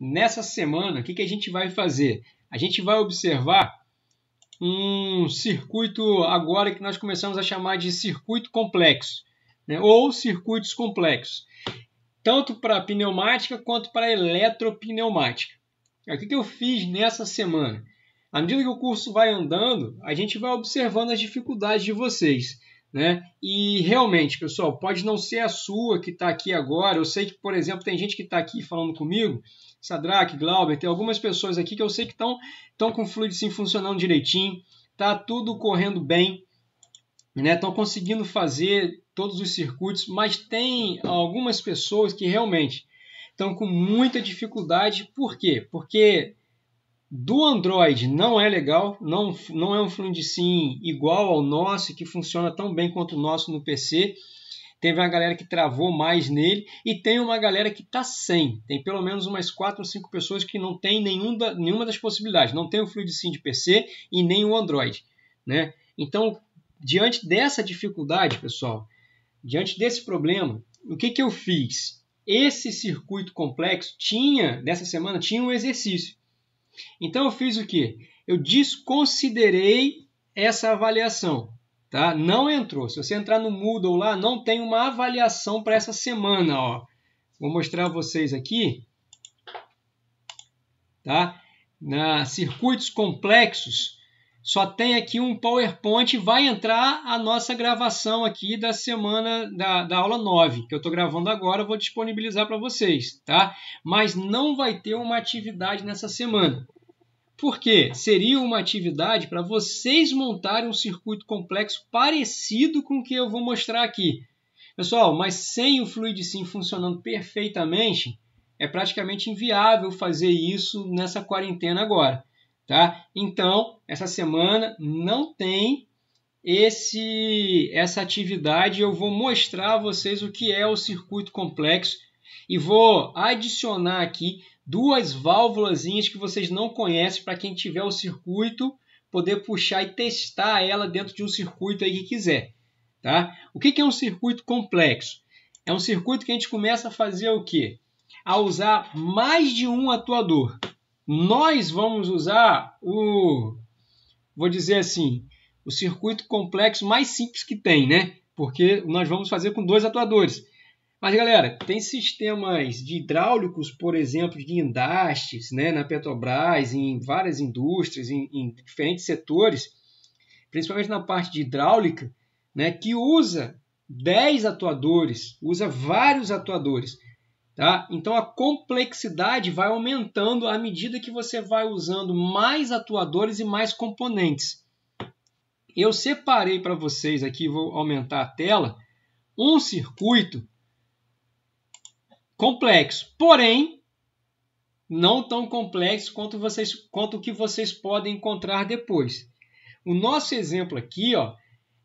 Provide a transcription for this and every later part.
nessa semana, o que a gente vai fazer? A gente vai observar um circuito agora que nós começamos a chamar de circuito complexo, né? Ou circuitos complexos, tanto para pneumática quanto para eletropneumática. O que eu fiz nessa semana? À medida que o curso vai andando, a gente vai observando as dificuldades de vocês, né? E realmente, pessoal, pode não ser a sua que está aqui agora. Eu sei que, por exemplo, tem gente que está aqui falando comigo, Sadraque, Glauber, tem algumas pessoas aqui que eu sei que estão com o Fluid Sim funcionando direitinho, está tudo correndo bem, né? Estão conseguindo fazer todos os circuitos, mas tem algumas pessoas que realmente estão com muita dificuldade. Por quê? Porque do Android não é legal, não é um Fluid Sim igual ao nosso, que funciona tão bem quanto o nosso no PC. Teve uma galera que travou mais nele e tem uma galera que está sem. Tem pelo menos umas 4 ou 5 pessoas que não tem nenhuma das possibilidades. Não tem o Fluid Sim de PC e nem o Android, né? Então, diante dessa dificuldade, pessoal, diante desse problema, o que eu fiz? Esse circuito complexo dessa semana tinha um exercício. Então eu fiz o quê? Eu desconsiderei essa avaliação, tá? Não entrou. Se você entrar no Moodle lá, não tem uma avaliação para essa semana, ó. Vou mostrar a vocês aqui, tá? Na circuitos complexos, só tem aqui um PowerPoint. Vai entrar a nossa gravação aqui da semana da aula 9, que eu estou gravando agora, eu vou disponibilizar para vocês, tá? Mas não vai ter uma atividade nessa semana. Por quê? Seria uma atividade para vocês montarem um circuito complexo parecido com o que eu vou mostrar aqui. Pessoal, mas sem o Fluid Sim funcionando perfeitamente, é praticamente inviável fazer isso nessa quarentena agora, tá? Então, essa semana não tem essa atividade. Eu vou mostrar a vocês o que é o circuito complexo e vou adicionar aqui 2 válvulazinhas que vocês não conhecem, para quem tiver o circuito poder puxar e testar ela dentro de um circuito aí que quiser, tá? O que é um circuito complexo? É um circuito que a gente começa a fazer o quê? A usar mais de um atuador. Nós vamos usar vou dizer assim, o circuito complexo mais simples que tem, né? Porque nós vamos fazer com 2 atuadores. Mas, galera, tem sistemas de hidráulicos, por exemplo, de guindastes, né, na Petrobras, em várias indústrias, em diferentes setores, principalmente na parte de hidráulica, né, que usa 10 atuadores, usa vários atuadores. Tá? Então, a complexidade vai aumentando à medida que você vai usando mais atuadores e mais componentes. Eu separei para vocês aqui, vou aumentar a tela, um circuito complexo, porém não tão complexo quanto o que vocês podem encontrar depois. O nosso exemplo aqui, ó,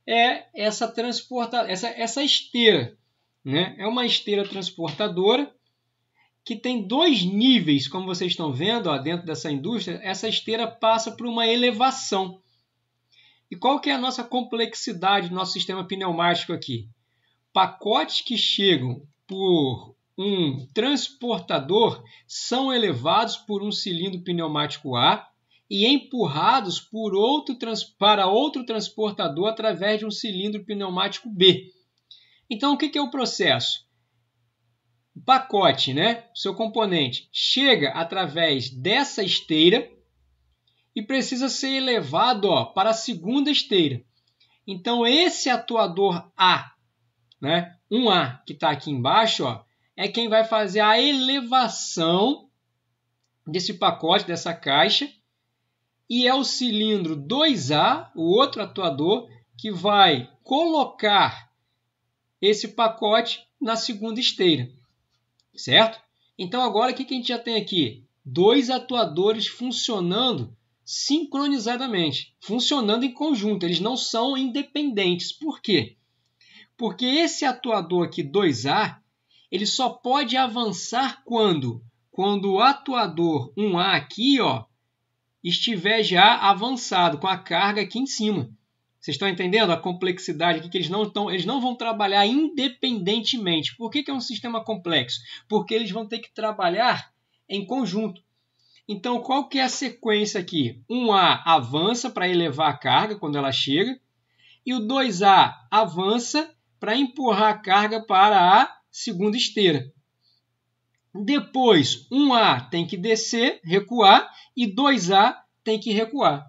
é essa esteira, né? É uma esteira transportadora que tem 2 níveis, como vocês estão vendo, ó, dentro dessa indústria. Essa esteira passa por uma elevação. E qual que é a nossa complexidade do nosso sistema pneumático aqui? Pacotes que chegam por um transportador são elevados por um cilindro pneumático A e empurrados para outro transportador através de um cilindro pneumático B. Então, o que é o processo? O pacote, né, seu componente, chega através dessa esteira e precisa ser elevado, ó, para a segunda esteira. Então, esse atuador A, né, 1A, que está aqui embaixo, ó, é quem vai fazer a elevação desse pacote, dessa caixa, e é o cilindro 2A, o outro atuador, que vai colocar esse pacote na segunda esteira, certo? Então agora o que a gente já tem aqui? 2 atuadores funcionando sincronizadamente, funcionando em conjunto, eles não são independentes. Por quê? Porque esse atuador aqui, 2A, ele só pode avançar quando o atuador 1A aqui, ó, estiver já avançado, com a carga aqui em cima. Vocês estão entendendo a complexidade aqui? Que eles não vão trabalhar independentemente. Por que é um sistema complexo? Porque eles vão ter que trabalhar em conjunto. Então, qual que é a sequência aqui? 1A avança para elevar a carga quando ela chega, e o 2A avança para empurrar a carga para a segunda esteira. Depois, 1A tem que descer, recuar, e 2A tem que recuar.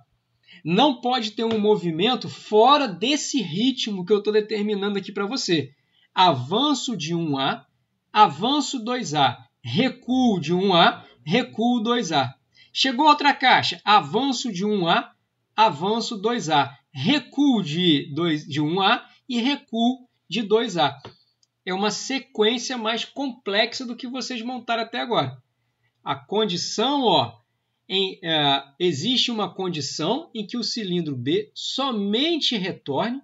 Não pode ter um movimento fora desse ritmo que eu estou determinando aqui para você. Avanço de 1A, avanço 2A, recuo de 1A, recuo 2A. Chegou outra caixa, avanço de 1A, avanço 2A, recuo de 1A e recuo de 2A. É uma sequência mais complexa do que vocês montaram até agora. A condição, existe uma condição em que o cilindro B somente retorne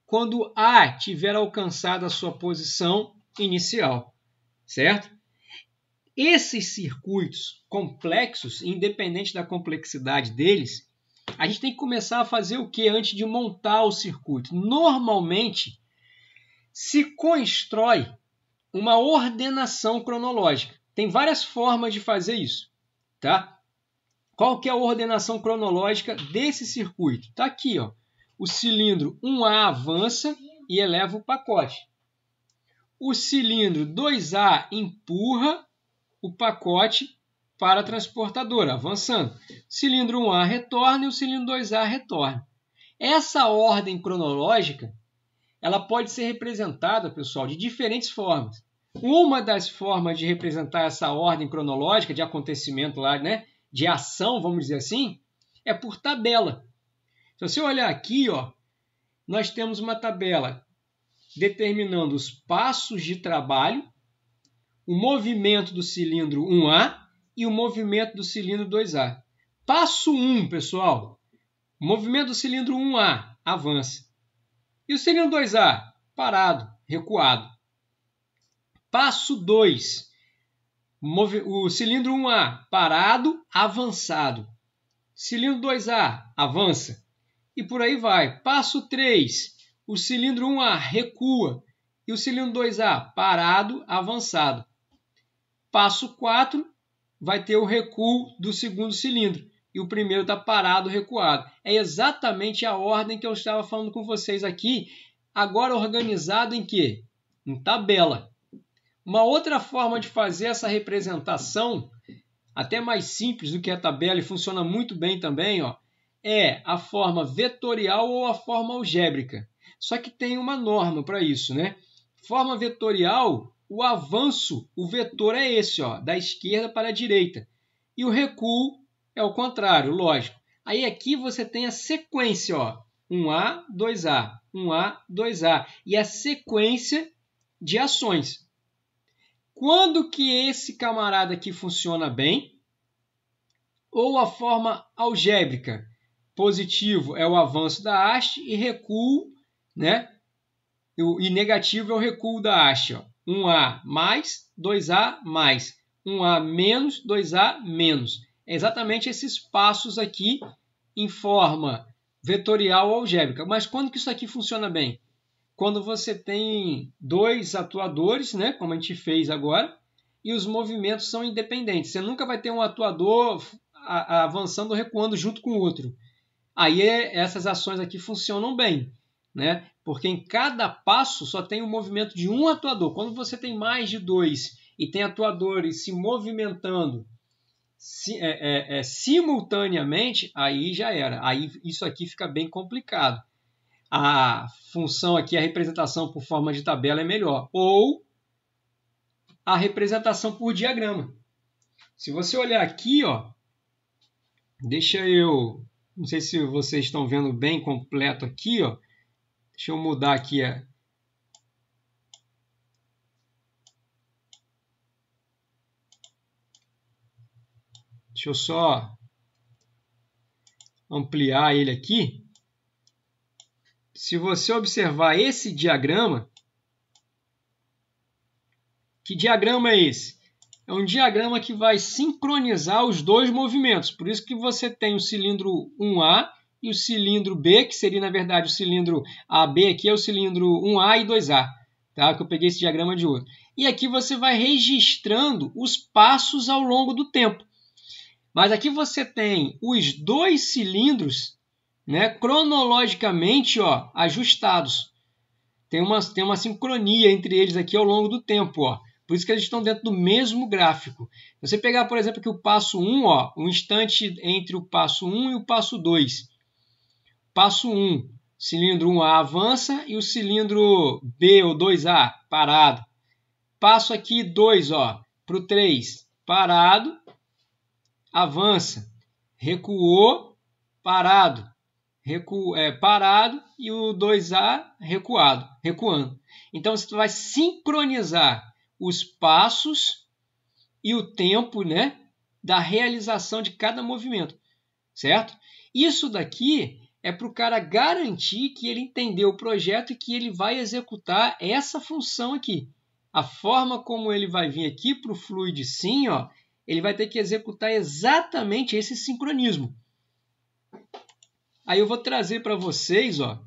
quando A tiver alcançado a sua posição inicial, certo? Esses circuitos complexos, independente da complexidade deles, a gente tem que começar a fazer o que antes de montar o circuito? Normalmente, se constrói uma ordenação cronológica. Tem várias formas de fazer isso, tá? Qual que é a ordenação cronológica desse circuito? Está aqui, ó. O cilindro 1A avança e eleva o pacote. O cilindro 2A empurra o pacote para a transportadora, avançando. O cilindro 1A retorna e o cilindro 2A retorna. Essa ordem cronológica, ela pode ser representada, pessoal, de diferentes formas. Uma das formas de representar essa ordem cronológica de acontecimento lá, né, de ação, vamos dizer assim, é por tabela. Se você olhar aqui, ó, nós temos uma tabela determinando os passos de trabalho, o movimento do cilindro 1A e o movimento do cilindro 2A. Passo 1, pessoal, o movimento do cilindro 1A avança. E o cilindro 2A, parado, recuado. Passo 2, o cilindro 1A, parado, avançado. Cilindro 2A, avança. E por aí vai. Passo 3, o cilindro 1A recua e o cilindro 2A, parado, avançado. Passo 4, vai ter o recuo do segundo cilindro. E o primeiro está parado, recuado. É exatamente a ordem que eu estava falando com vocês aqui, agora organizado em quê? Em tabela. Uma outra forma de fazer essa representação, até mais simples do que a tabela e funciona muito bem também, ó, é a forma vetorial ou a forma algébrica. Só que tem uma norma para isso, né? Forma vetorial, o avanço, o vetor é esse, ó, da esquerda para a direita. E o recuo é o contrário, lógico. Aí aqui você tem a sequência, ó, 1A, 2A, 1A, 2A. E a sequência de ações. Quando que esse camarada aqui funciona bem? Ou a forma algébrica. Positivo é o avanço da haste e recuo, né? E negativo é o recuo da haste, ó. 1A mais, 2A mais. 1A menos, 2A menos. É exatamente esses passos aqui em forma vetorial ou algébrica. Mas quando que isso aqui funciona bem? Quando você tem dois atuadores, né, como a gente fez agora, e os movimentos são independentes. Você nunca vai ter um atuador avançando ou recuando junto com o outro. Aí essas ações aqui funcionam bem, né? Porque em cada passo só tem o movimento de um atuador. Quando você tem mais de dois e tem atuadores se movimentando simultaneamente, aí já era. Aí isso aqui fica bem complicado. A função aqui, a representação por forma de tabela é melhor. Ou a representação por diagrama. Se você olhar aqui, ó, não sei se vocês estão vendo bem completo aqui, ó. Deixa eu mudar aqui Deixa eu só ampliar ele aqui. Se você observar esse diagrama, que diagrama é esse? É um diagrama que vai sincronizar os dois movimentos. Por isso que você tem o cilindro 1A e o cilindro B, que seria, na verdade, o cilindro AB aqui é o cilindro 1A e 2A. tá? Que eu peguei esse diagrama de outro. E aqui você vai registrando os passos ao longo do tempo. Mas aqui você tem os dois cilindros, né, cronologicamente, ó, ajustados. Tem uma sincronia entre eles aqui ao longo do tempo, ó. Por isso que eles estão dentro do mesmo gráfico. Se você pegar, por exemplo, aqui o passo 1, ó, um instante entre o passo 1 e o passo 2. Passo 1, cilindro 1A avança e o cilindro B ou 2A parado. Passo aqui 2, ó, para o 3, parado, avança, recuou, parado, parado e o 2A recuando. Então você vai sincronizar os passos e o tempo, né, da realização de cada movimento, certo? Isso daqui é para o cara garantir que ele entendeu o projeto e que ele vai executar essa função aqui. A forma como ele vai vir aqui para o Fluid Sim, ó, ele vai ter que executar exatamente esse sincronismo. Aí eu vou trazer para vocês, ó,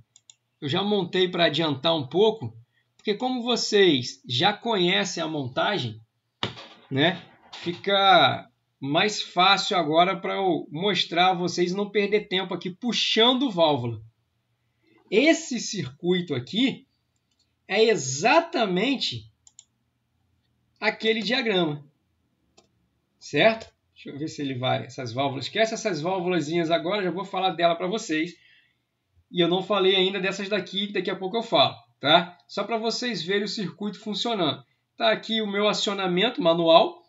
eu já montei para adiantar um pouco, porque como vocês já conhecem a montagem, né, fica mais fácil agora para eu mostrar a vocês e não perder tempo aqui puxando válvula. Esse circuito aqui é exatamente aquele diagrama, certo? Deixa eu ver se ele vai. Essas válvulas, esquece essas válvulazinhas agora, já vou falar dela para vocês. E eu não falei ainda dessas daqui, que daqui a pouco eu falo, tá? Só para vocês verem o circuito funcionando. Tá aqui o meu acionamento manual.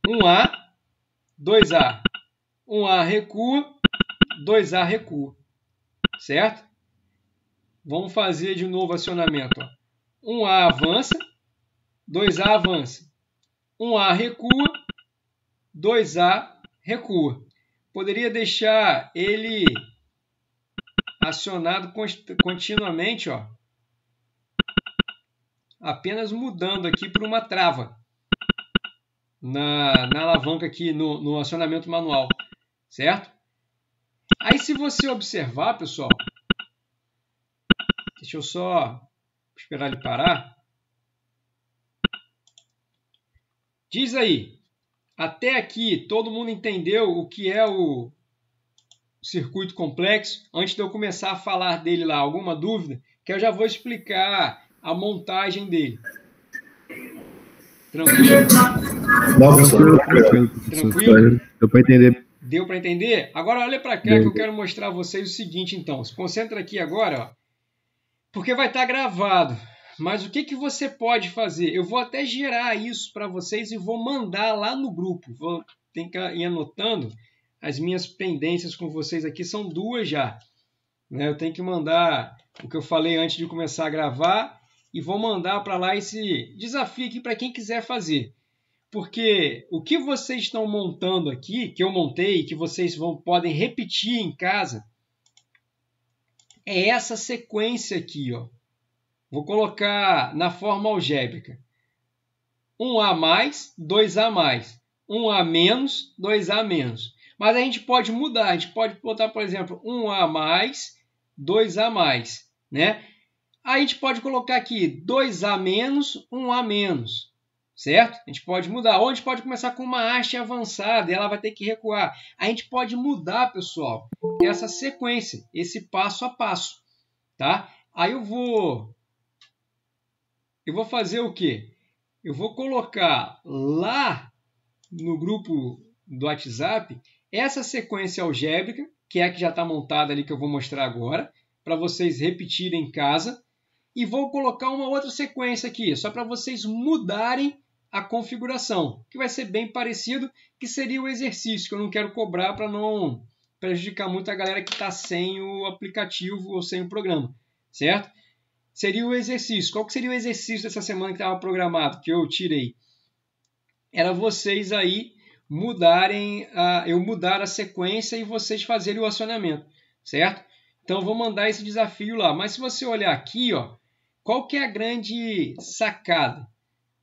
1A, 2A. 1A recua, 2A recua. Certo? Vamos fazer de novo o acionamento. Ó. 1A avança, 2A avança. 1A recua, 2A recua. Poderia deixar ele acionado continuamente, ó, apenas mudando aqui por uma trava na alavanca aqui no acionamento manual, certo? Aí se você observar, pessoal, deixa eu só esperar ele parar. Diz aí, até aqui todo mundo entendeu o que é o circuito complexo? Antes de eu começar a falar dele lá, alguma dúvida? Que eu já vou explicar a montagem dele. Tranquilo? Tranquilo? Deu para entender. Deu para entender? Agora olha para cá que eu quero mostrar a vocês o seguinte, então. Se concentra aqui agora, ó, porque vai estar gravado. Mas o que você pode fazer? Eu vou até gerar isso para vocês e vou mandar lá no grupo. Vou ter que ir anotando. As minhas pendências com vocês aqui são 2 já. Né? Eu tenho que mandar o que eu falei antes de começar a gravar e vou mandar para lá esse desafio aqui para quem quiser fazer. Porque o que vocês estão montando aqui, que eu montei, que vocês podem repetir em casa, é essa sequência aqui, ó. Vou colocar na forma algébrica. 1A mais, 2A mais. 1A menos, 2A menos. Mas a gente pode mudar. A gente pode botar, por exemplo, 1A mais, 2A mais. Né? Aí a gente pode colocar aqui 2A menos, 1A menos. Certo? A gente pode mudar. Ou a gente pode começar com uma haste avançada e ela vai ter que recuar. A gente pode mudar, pessoal, essa sequência, esse passo a passo. Tá? Aí eu vou fazer o quê? Eu vou colocar lá no grupo do WhatsApp essa sequência algébrica, que é a que já está montada ali, que eu vou mostrar agora, para vocês repetirem em casa. E vou colocar uma outra sequência aqui, só para vocês mudarem a configuração, que vai ser bem parecido, que seria o exercício, que eu não quero cobrar para não prejudicar muito a galera que está sem o aplicativo ou sem o programa, certo? Seria o exercício. Qual que seria o exercício dessa semana que estava programado, que eu tirei? Era vocês aí mudarem, eu mudar a sequência e vocês fazerem o acionamento, certo? Então eu vou mandar esse desafio lá. Mas se você olhar aqui, ó, qual que é a grande sacada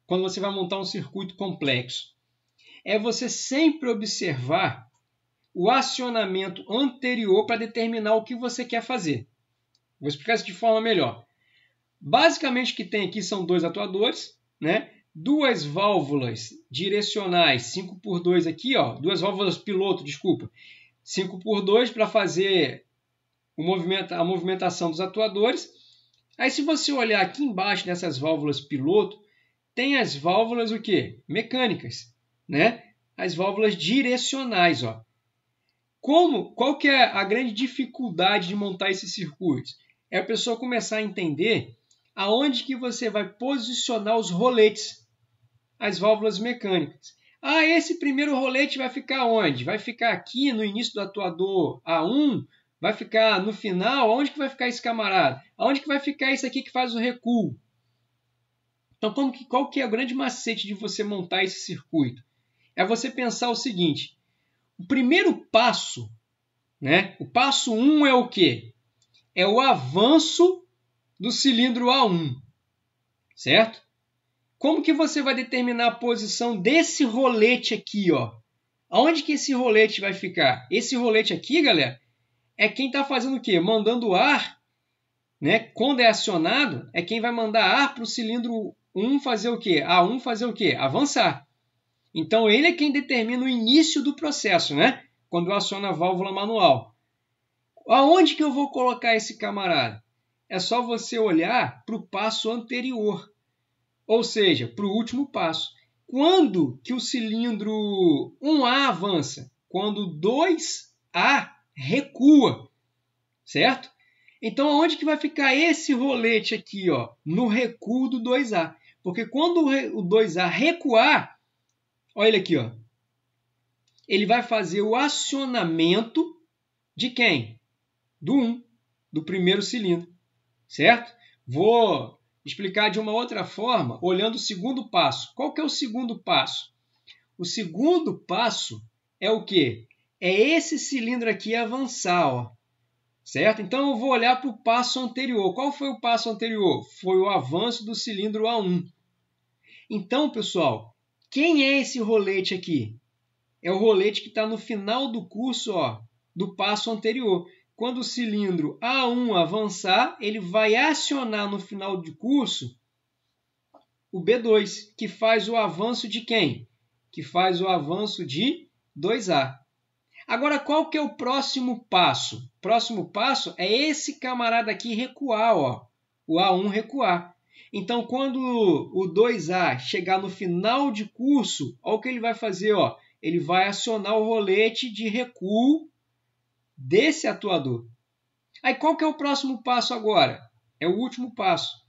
quando você vai montar um circuito complexo? É você sempre observar o acionamento anterior para determinar o que você quer fazer. Vou explicar isso de forma melhor. Basicamente o que tem aqui são dois atuadores, né? Duas válvulas direcionais 5x2 aqui, ó, duas válvulas piloto, desculpa, 5x2 para fazer a movimentação dos atuadores. Aí se você olhar aqui embaixo nessas válvulas piloto, tem as válvulas o quê? Mecânicas, né? As válvulas direcionais, ó. Qual que é a grande dificuldade de montar esses circuitos? É a pessoa começar a entender aonde que você vai posicionar os roletes, as válvulas mecânicas. Ah, esse primeiro rolete vai ficar onde? Vai ficar aqui no início do atuador A1? Vai ficar no final? Onde que vai ficar esse camarada? Onde que vai ficar esse aqui que faz o recuo? Então, qual que é o grande macete de você montar esse circuito? É você pensar o seguinte: o primeiro passo, né? O passo 1 é o quê? É o avanço do cilindro A1, certo? Como que você vai determinar a posição desse rolete aqui, ó? Aonde que esse rolete vai ficar? Esse rolete aqui, galera, é quem está fazendo o quê? Mandando ar, né? Quando é acionado, é quem vai mandar ar para o cilindro 1 fazer o quê? A1 fazer o quê? Avançar. Então, ele é quem determina o início do processo, né? Quando eu aciono a válvula manual. Aonde que eu vou colocar esse camarada? É só você olhar para o passo anterior, ou seja, para o último passo. Quando que o cilindro 1A avança? Quando o 2A recua, certo? Então, aonde que vai ficar esse rolete aqui, ó? No recuo do 2A. Porque quando o 2A recuar, olha ele aqui, ó. Ele vai fazer o acionamento de quem? Do 1, do primeiro cilindro, certo? Vou explicar de uma outra forma, olhando o segundo passo. Qual que é o segundo passo? O segundo passo é o quê? É esse cilindro aqui avançar, ó, certo? Então eu vou olhar para o passo anterior. Qual foi o passo anterior? Foi o avanço do cilindro A1. Então, pessoal, quem é esse rolete aqui? É o rolete que está no final do curso, ó, do passo anterior. Quando o cilindro A1 avançar, ele vai acionar no final do curso o B2, que faz o avanço de quem? Que faz o avanço de 2A. Agora, qual que é o próximo passo? O próximo passo é esse camarada aqui recuar, ó, o A1 recuar. Então, quando o 2A chegar no final de curso, olha o que ele vai fazer, ó. Ele vai acionar o rolete de recuo desse atuador. Aí qual que é o próximo passo agora? É o último passo.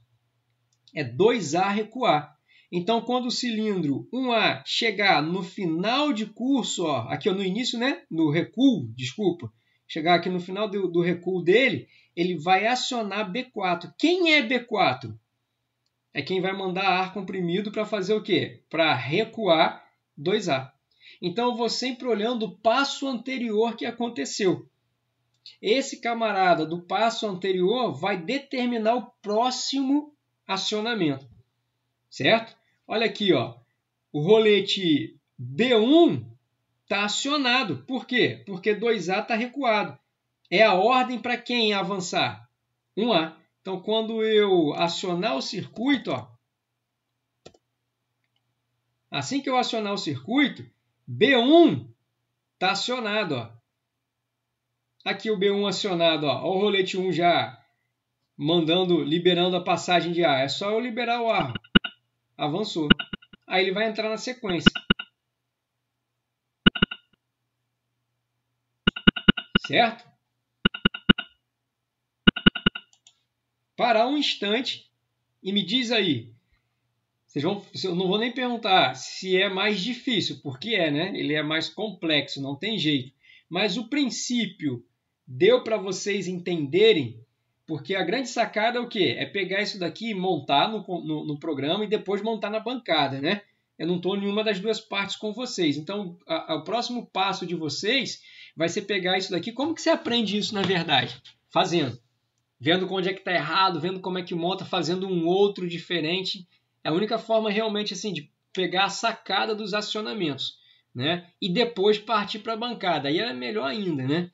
É 2A recuar. Então, quando o cilindro 1A chegar no final de curso, ó, aqui no início, né? No recuo, desculpa. Chegar aqui no final do recuo dele, ele vai acionar B4. Quem é B4? É quem vai mandar ar comprimido para fazer o quê? Para recuar 2A. Então, eu vou sempre olhando o passo anterior que aconteceu. Esse camarada do passo anterior vai determinar o próximo acionamento, certo? Olha aqui, ó, o rolete B1 está acionado. Por quê? Porque 2A está recuado. É a ordem para quem avançar? 1A. Então, quando eu acionar o circuito, ó, assim que eu acionar o circuito, B1 está acionado, ó. Aqui o B1 acionado, ó. Olha o rolete 1 já liberando a passagem de ar. É só eu liberar o ar. Avançou. Aí ele vai entrar na sequência. Certo? Parar um instante e me diz aí. Eu não vou nem perguntar se é mais difícil, porque é, né? Ele é mais complexo, não tem jeito. Mas o princípio deu para vocês entenderem, porque a grande sacada é o quê? É pegar isso daqui e montar no programa e depois montar na bancada, né? Eu não estou em nenhuma das duas partes com vocês. Então, o próximo passo de vocês vai ser pegar isso daqui. Como que você aprende isso, na verdade? Fazendo. Vendo onde é que está errado, vendo como é que monta, fazendo um outro diferente. É a única forma realmente assim de pegar a sacada dos acionamentos, né? E depois partir para a bancada. Aí é melhor ainda, né?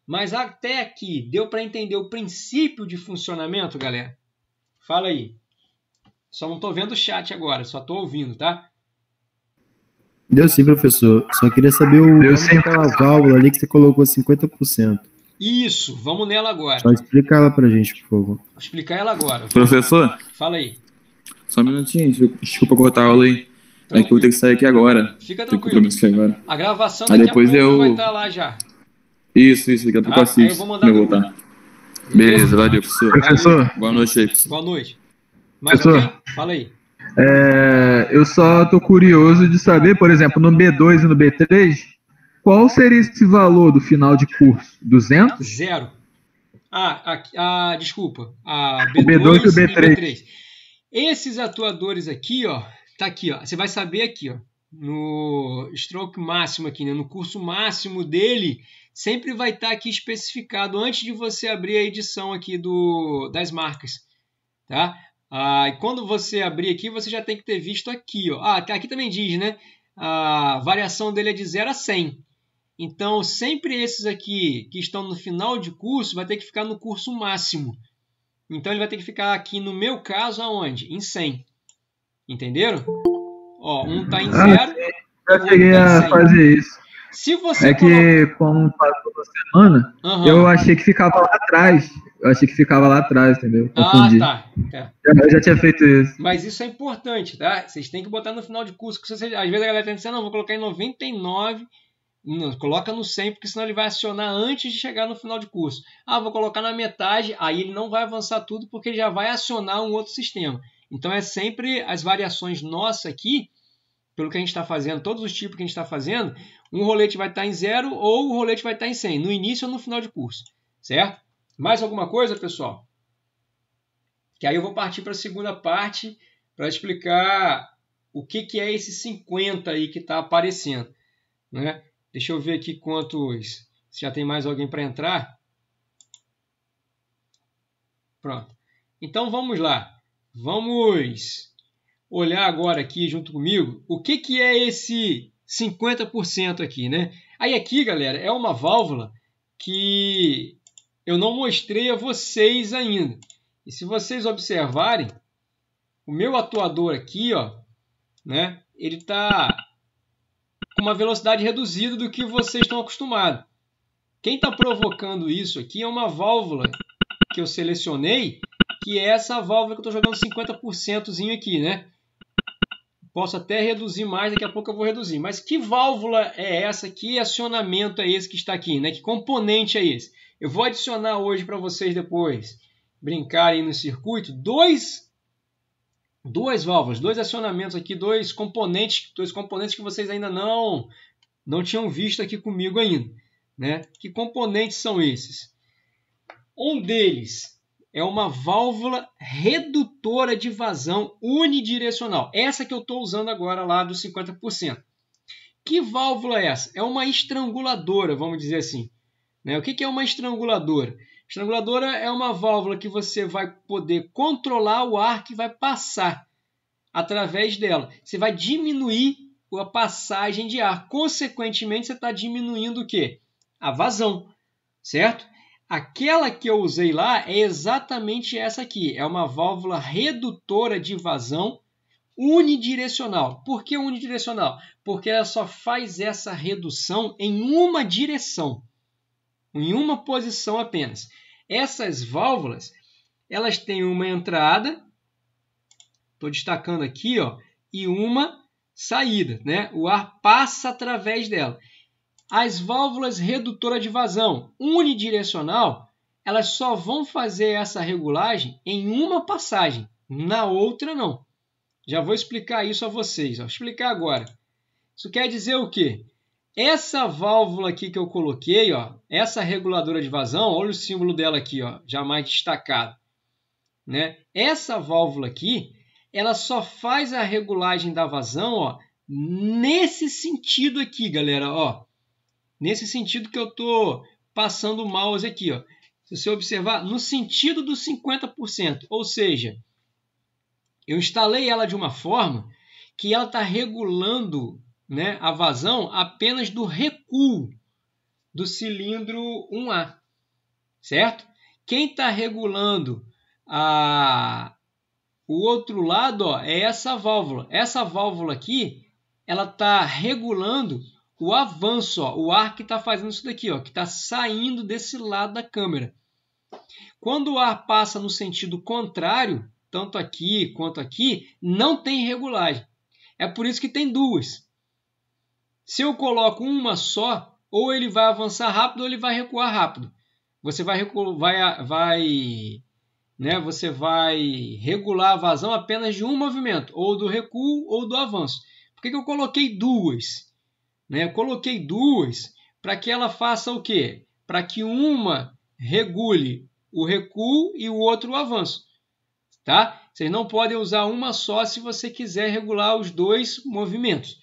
Mas até aqui, deu para entender o princípio de funcionamento, galera? Fala aí. Só não estou vendo o chat agora, só estou ouvindo, tá? Deu sim, professor. Só queria saber o nome daquela válvula ali que você colocou 50%. Isso, vamos nela agora. Só explica ela pra gente, por favor. Vou explicar ela agora. Professor, Fala aí. só um minutinho, desculpa cortar a aula aí. É que eu vou ter que sair aqui agora. Fica Tem tranquilo. compromisso aqui agora. A gravação Aí daqui a depois pouco eu- vai estar lá já. Isso, daqui a pouco eu Tá? Aí eu assisto. vou mandar quando eu no voltar. Beleza, valeu, professor. Professor, Boa noite aí. Boa noite. Mais Professor. alguém? Fala aí. eu só tô curioso de saber, por exemplo, no B2 e no B3, qual seria esse valor do final de curso? 200? 0. Desculpa. A O B2 e o B3. Esses atuadores aqui, ó, tá aqui, ó. Você vai saber aqui, ó, no stroke máximo aqui, né, no curso máximo dele, sempre vai estar aqui especificado antes de você abrir a edição aqui das marcas, tá? E quando você abrir aqui, você já tem que ter visto aqui, ó. Aqui também diz, né? A variação dele é de 0 a 100. Então, sempre esses aqui que estão no final de curso, vai ter que ficar no curso máximo. Então, ele vai ter que ficar aqui, no meu caso, aonde? Em 100. Entenderam? Ó, um está em 0. Já cheguei a fazer isso. Se você É que, como passou uma semana, eu achei que ficava lá atrás. Entendeu? Confundi. Tá. Eu já tinha feito isso. Mas isso é importante, tá? Vocês têm que botar no final de curso. Às vezes a galera tem que dizer, não, vou colocar em 99. Não, coloca no 100, porque senão ele vai acionar antes de chegar no final de curso. Vou colocar na metade, aí ele não vai avançar tudo, porque ele já vai acionar um outro sistema. Então, é sempre as variações nossas aqui, pelo que a gente está fazendo, todos os tipos que a gente está fazendo, um rolete vai estar em 0 ou o rolete vai estar em 100, no início ou no final de curso, certo? Mais alguma coisa, pessoal? Que aí eu vou partir para a segunda parte para explicar o que é esse 50 aí que está aparecendo, né? Deixa eu ver aqui quantos... Se já tem mais alguém para entrar. Pronto. Então vamos lá. Vamos olhar agora aqui junto comigo o que é esse 50% aqui, né? Aí aqui, galera, é uma válvula que eu não mostrei a vocês ainda. E se vocês observarem, o meu atuador aqui, ó, né? Ele está com uma velocidade reduzida do que vocês estão acostumados. Quem está provocando isso aqui é uma válvula que eu selecionei, que é essa válvula que eu estou jogando 50% aqui, né? Posso até reduzir mais, daqui a pouco eu vou reduzir. Mas que válvula é essa? Que acionamento é esse que está aqui, né? Que componente é esse? Eu vou adicionar hoje para vocês depois brincarem no circuito duas válvulas, dois acionamentos aqui, dois componentes que vocês ainda não tinham visto aqui comigo ainda, né? Que componentes são esses? Um deles é uma válvula redutora de vazão unidirecional. Essa que eu estou usando agora lá dos 50%. Que válvula é essa? É uma estranguladora, vamos dizer assim, né? O que é uma estranguladora? Estranguladora é uma válvula que você vai poder controlar o ar que vai passar através dela. Você vai diminuir a passagem de ar. Consequentemente, você está diminuindo o quê? A vazão, certo? Aquela que eu usei lá é exatamente essa aqui. É uma válvula redutora de vazão unidirecional. Por que unidirecional? Porque ela só faz essa redução em uma direção, em uma posição apenas. Essas válvulas, elas têm uma entrada, estou destacando aqui, ó, e uma saída, né? O ar passa através dela. As válvulas redutoras de vazão unidirecional, elas só vão fazer essa regulagem em uma passagem, na outra não. Já vou explicar isso a vocês. Vou explicar agora. Isso quer dizer o quê? Essa válvula aqui que eu coloquei, ó, essa reguladora de vazão, olha o símbolo dela aqui, ó, já mais destacado, né? Essa válvula aqui, ela só faz a regulagem da vazão, ó, nesse sentido aqui, galera, ó. Nesse sentido que eu estou passando o mouse aqui, ó. Se você observar, no sentido dos 50%, ou seja, eu instalei ela de uma forma que ela está regulando, né, a vazão apenas do recuo do cilindro 1A, certo? Quem está regulando a O outro lado, ó, é essa válvula. Essa válvula aqui, ela está regulando o avanço, ó, o ar que está fazendo isso daqui, ó, que está saindo desse lado da câmera. Quando o ar passa no sentido contrário, tanto aqui quanto aqui, não tem regulagem. É por isso que tem duas. Se eu coloco uma só, ou ele vai avançar rápido ou ele vai recuar rápido. Você vai regular a vazão apenas de um movimento, ou do recuo ou do avanço. Por que eu coloquei duas? Eu coloquei duas para que ela faça o quê? Para que uma regule o recuo e o outro o avanço. Tá? Vocês não podem usar uma só se você quiser regular os dois movimentos.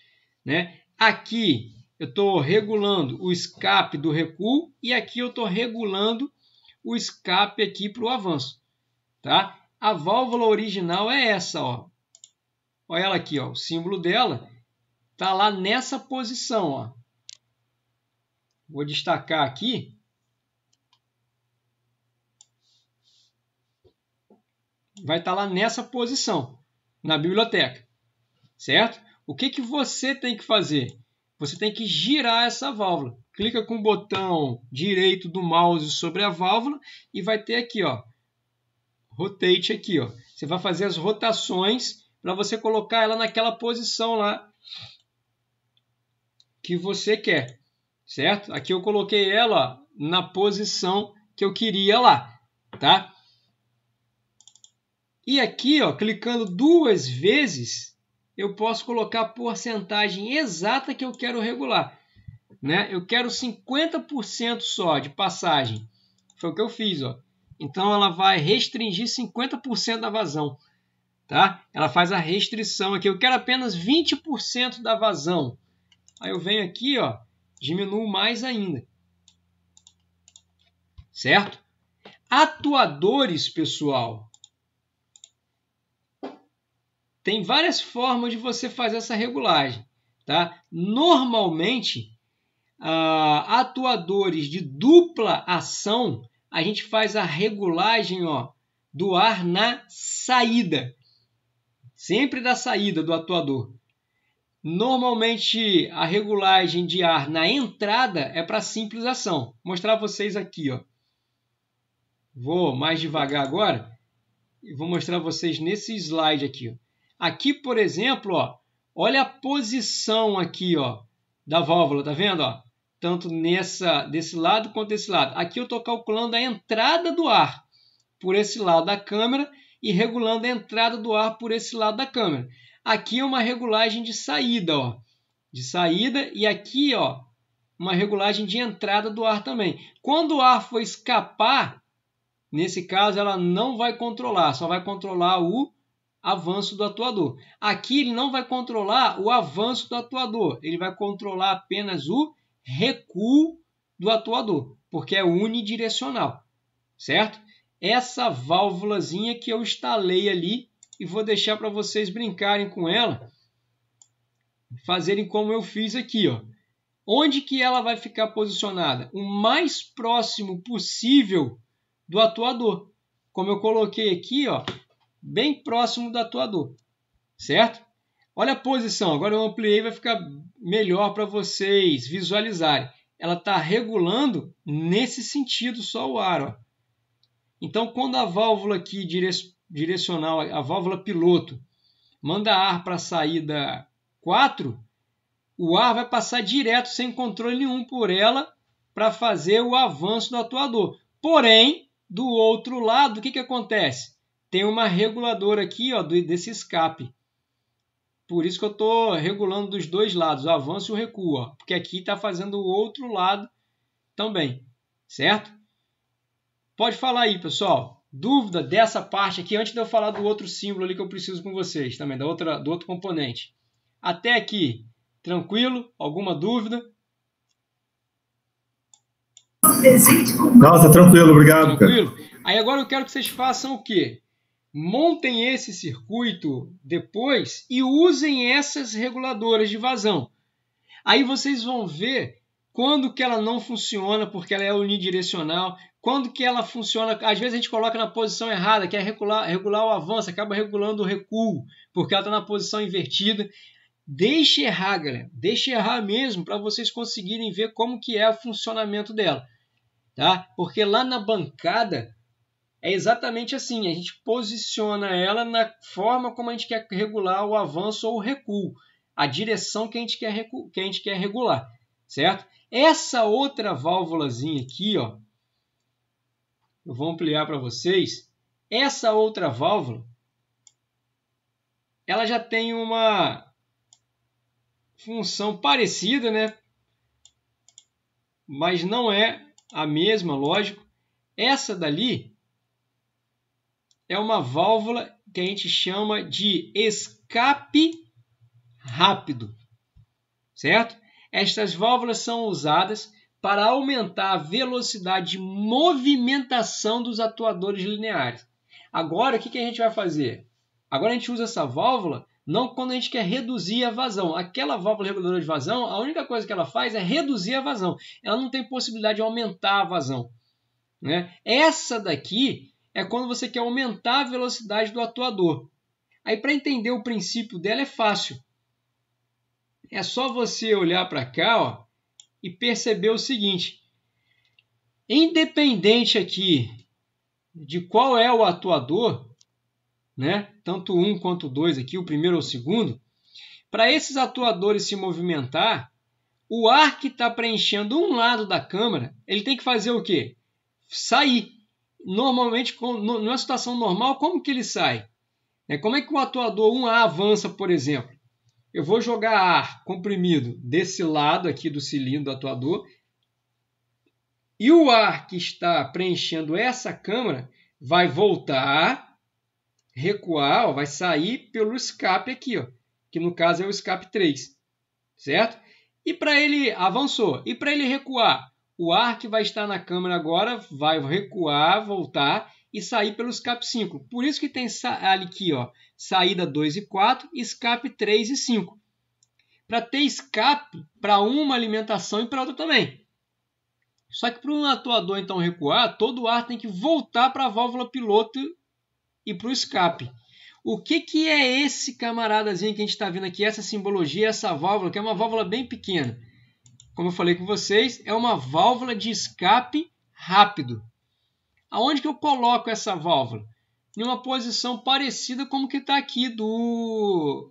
Aqui eu estou regulando o escape do recuo e aqui eu estou regulando o escape aqui para o avanço. Tá? A válvula original é essa. Ó. Olha ela aqui, ó. O símbolo dela está lá nessa posição. Ó. Vou destacar aqui. Vai estar lá nessa posição, na biblioteca. Certo? O que você tem que fazer? Você tem que girar essa válvula. Clica com o botão direito do mouse sobre a válvula e vai ter aqui, ó, rotate aqui, ó. Você vai fazer as rotações para você colocar ela naquela posição lá que você quer, certo? Aqui eu coloquei ela, ó, na posição que eu queria lá, tá? E aqui, ó, clicando duas vezes, eu posso colocar a porcentagem exata que eu quero regular. Eu quero 50% só de passagem. Foi o que eu fiz, ó. Então ela vai restringir 50% da vazão, tá? Ela faz a restrição aqui. Eu quero apenas 20% da vazão. Aí eu venho aqui, ó, diminuo mais ainda. Certo? Atuadores, pessoal. Tem várias formas de você fazer essa regulagem, tá? Normalmente, atuadores de dupla ação, a gente faz a regulagem, ó, do ar na saída. Sempre da saída do atuador. Normalmente, a regulagem de ar na entrada é para simples ação. Vou mostrar a vocês aqui, ó. Vou mais devagar agora e vou mostrar a vocês nesse slide aqui, ó. Aqui, por exemplo, ó, olha a posição aqui, ó, da válvula, tá vendo? Ó? Tanto desse lado quanto desse lado. Aqui eu estou calculando a entrada do ar por esse lado da câmera e regulando a entrada do ar por esse lado da câmera. Aqui é uma regulagem de saída, ó, de saída, e aqui, ó, uma regulagem de entrada do ar também. Quando o ar for escapar, nesse caso ela não vai controlar, só vai controlar o avanço do atuador. Aqui ele não vai controlar o avanço do atuador, ele vai controlar apenas o recuo do atuador, porque é unidirecional, certo? Essa válvulazinha que eu instalei ali e vou deixar para vocês brincarem com ela, fazerem como eu fiz aqui, ó. Onde que ela vai ficar posicionada? O mais próximo possível do atuador, como eu coloquei aqui, ó, bem próximo do atuador, certo? Olha a posição, agora eu ampliei, vai ficar melhor para vocês visualizarem. Ela está regulando nesse sentido só o ar, ó. Então, quando a válvula aqui direcional, a válvula piloto, manda ar para a saída 4, o ar vai passar direto, sem controle nenhum por ela, para fazer o avanço do atuador. Porém, do outro lado, o que acontece? Tem uma reguladora aqui, ó, desse escape. Por isso que eu estou regulando dos dois lados, o avanço e o recuo, ó, porque aqui está fazendo o outro lado também, certo? Pode falar aí, pessoal. Dúvida dessa parte aqui, antes de eu falar do outro símbolo ali que eu preciso com vocês também, do outro componente. Até aqui, tranquilo? Alguma dúvida? Nossa, tranquilo, obrigado. Tranquilo? Aí agora eu quero que vocês façam o quê? Montem esse circuito depois e usem essas reguladoras de vazão. Aí vocês vão ver quando que ela não funciona porque ela é unidirecional, quando que ela funciona, às vezes a gente coloca na posição errada, que é regular o avanço, acaba regulando o recuo, porque ela está na posição invertida. Deixe errar, galera, deixe errar mesmo, para vocês conseguirem ver como que é o funcionamento dela, tá? Porque lá na bancada é exatamente assim, a gente posiciona ela na forma como a gente quer regular o avanço ou o recuo, a direção que a gente quer regular, certo? Essa outra válvulazinha aqui, ó, eu vou ampliar para vocês. Essa outra válvula, ela já tem uma função parecida, né? Mas não é a mesma, lógico. Essa dali é uma válvula que a gente chama de escape rápido, certo? Estas válvulas são usadas para aumentar a velocidade de movimentação dos atuadores lineares. Agora, o que a gente vai fazer? Agora a gente usa essa válvula não quando a gente quer reduzir a vazão. Aquela válvula reguladora de vazão, a única coisa que ela faz é reduzir a vazão. Ela não tem possibilidade de aumentar a vazão, né? Essa daqui é quando você quer aumentar a velocidade do atuador. Aí, para entender o princípio dela é fácil. É só você olhar para cá, ó, e perceber o seguinte. Independente aqui de qual é o atuador, né, tanto um quanto dois aqui, o primeiro ou o segundo, para esses atuadores se movimentar, o ar que está preenchendo um lado da câmara, ele tem que fazer o quê? Sair. Normalmente, numa situação normal, como que ele sai? Como é que o atuador 1A avança, por exemplo? Eu vou jogar ar comprimido desse lado aqui do cilindro do atuador e o ar que está preenchendo essa câmara vai voltar, recuar, ó, vai sair pelo escape aqui, ó, que no caso é o escape 3, certo? E para ele avançou, e para ele recuar, o ar que vai estar na câmara agora vai recuar, voltar e sair pelo escape 5. Por isso que tem aqui, ó, saída 2 e 4, escape 3 e 5. Para ter escape para uma alimentação e para outra também. Só que para um atuador então recuar, todo o ar tem que voltar para a válvula piloto e para o escape. O que é esse camaradazinho que a gente está vendo aqui, essa simbologia, essa válvula, que é uma válvula bem pequena? Como eu falei com vocês, é uma válvula de escape rápido. Aonde que eu coloco essa válvula? Em uma posição parecida como que está aqui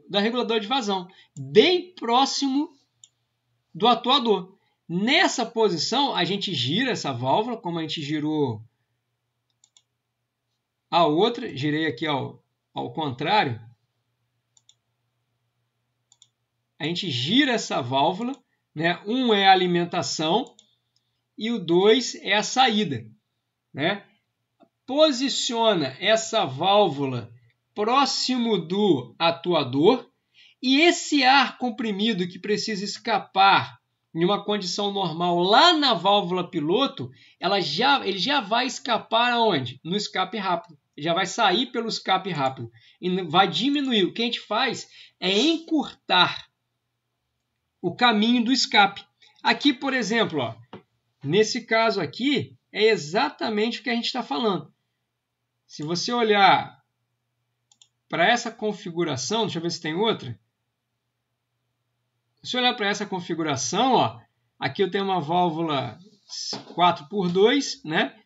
da reguladora de vazão, bem próximo do atuador. Nessa posição, a gente gira essa válvula, como a gente girou a outra, girei aqui ao contrário. A gente gira essa válvula, né? Um é a alimentação e o 2 é a saída, né? Posiciona essa válvula próximo do atuador e esse ar comprimido que precisa escapar em uma condição normal lá na válvula piloto, ele já vai escapar aonde? No escape rápido. Já vai sair pelo escape rápido e vai diminuir. O que a gente faz é encurtar o caminho do escape. Aqui, por exemplo, ó, nesse caso aqui, é exatamente o que a gente está falando. Se você olhar para essa configuração, deixa eu ver se tem outra. Se olhar para essa configuração, ó, aqui eu tenho uma válvula 4x2, né?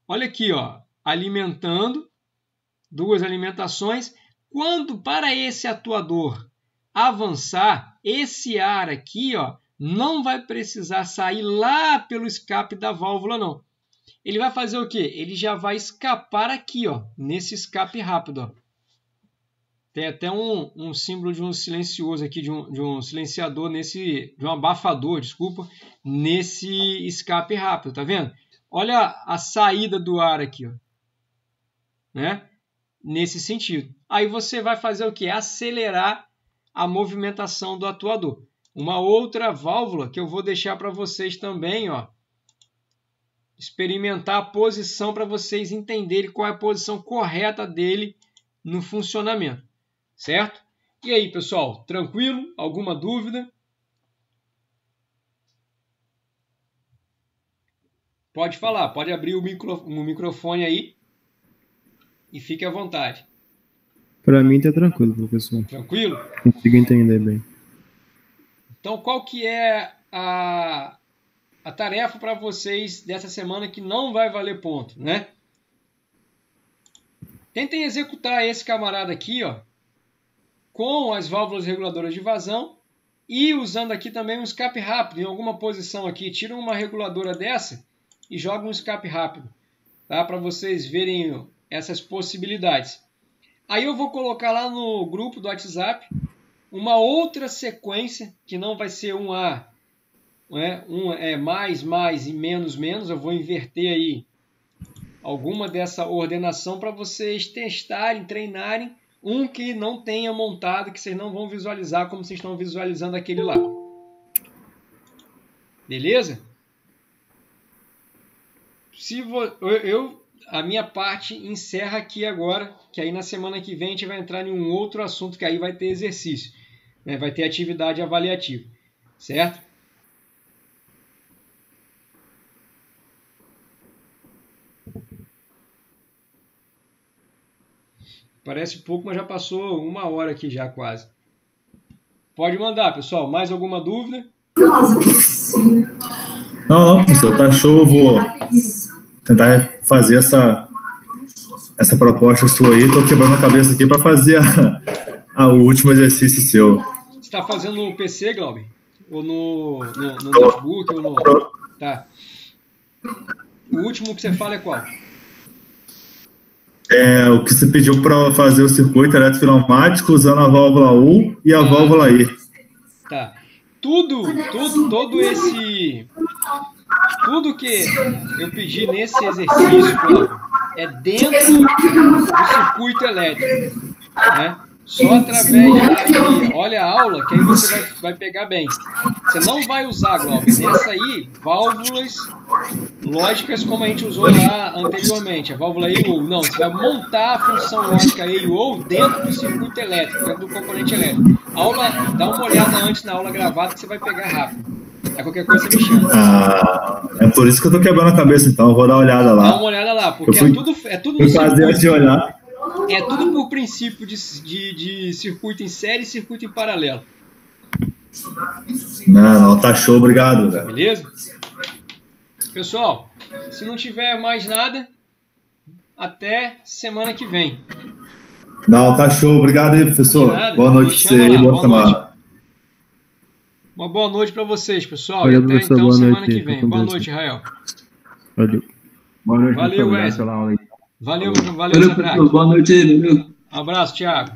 Olha aqui, ó, alimentando, duas alimentações. Quando para esse atuador avançar, esse ar aqui, ó, não vai precisar sair lá pelo escape da válvula, não. Ele vai fazer o quê? Ele já vai escapar aqui, ó, nesse escape rápido, ó. Tem até um símbolo de um silencioso aqui, de um silenciador, de um abafador, desculpa, nesse escape rápido, tá vendo? Olha a saída do ar aqui, ó, né? Nesse sentido. Aí você vai fazer o quê? Acelerar a movimentação do atuador. Uma outra válvula que eu vou deixar para vocês também, ó, experimentar a posição para vocês entenderem qual é a posição correta dele no funcionamento. Certo? E aí, pessoal, tranquilo? Alguma dúvida? Pode falar, pode abrir o microfone aí e fique à vontade. Para mim tá tranquilo, professor. Tranquilo? Consigo entender bem. Então, qual que é a tarefa para vocês dessa semana que não vai valer ponto, né? Tentem executar esse camarada aqui, ó, com as válvulas reguladoras de vazão e usando aqui também um escape rápido em alguma posição aqui. Tira uma reguladora dessa e joga um escape rápido, tá? Para vocês verem essas possibilidades. Aí eu vou colocar lá no grupo do WhatsApp uma outra sequência, que não vai ser um A, né? Mais e menos. Eu vou inverter aí alguma dessa ordenação para vocês testarem, treinarem um que não tenha montado, que vocês não vão visualizar como vocês estão visualizando aquele lá. Beleza? A minha parte encerra aqui agora, que aí na semana que vem a gente vai entrar em um outro assunto, que aí vai ter exercício, né? Vai ter atividade avaliativa, certo? Parece pouco, mas já passou 1 hora aqui já quase. Pode mandar, pessoal. Mais alguma dúvida? Não, professor, tá show. Eu vou tentar fazer essa proposta sua aí. Tô quebrando a cabeça aqui para fazer o último exercício seu. Você está fazendo no PC, Glauber? Ou no notebook? Ou no... Tá. O último que você fala é qual? O que você pediu para fazer o circuito elétrico pneumático usando a válvula U e a válvula I. Tá. Tudo que eu pedi nesse exercício, Cláudio, é dentro do circuito elétrico, né? Só através de... Olha a aula, que aí você vai pegar bem. Você não vai usar, Glauber, nessa aí, válvulas lógicas como a gente usou lá anteriormente, a válvula E ou não. Você vai montar a função lógica E ou dentro do circuito elétrico, dentro do componente elétrico. Dá uma olhada antes na aula gravada que você vai pegar rápido. Qualquer coisa você me chama. É por isso que eu tô quebrando a cabeça, então. Eu vou dar uma olhada lá. Dá uma olhada lá, porque é tudo no fazer antes de olhar. É tudo por princípio de circuito em série e circuito em paralelo. Não, tá show, obrigado, velho. Beleza? Pessoal, se não tiver mais nada, até semana que vem. Não, tá show, obrigado aí, professor. Boa noite pra você aí, boa semana. Uma boa noite para vocês, pessoal. Valeu, e até professor, então, boa semana noite, que vem. Boa noite, Rael. Valeu. Boa noite, Valeu, professor. Wesley. Pela aula aí. Valeu, Professor. Boa noite aí, meu. Abraço, Thiago.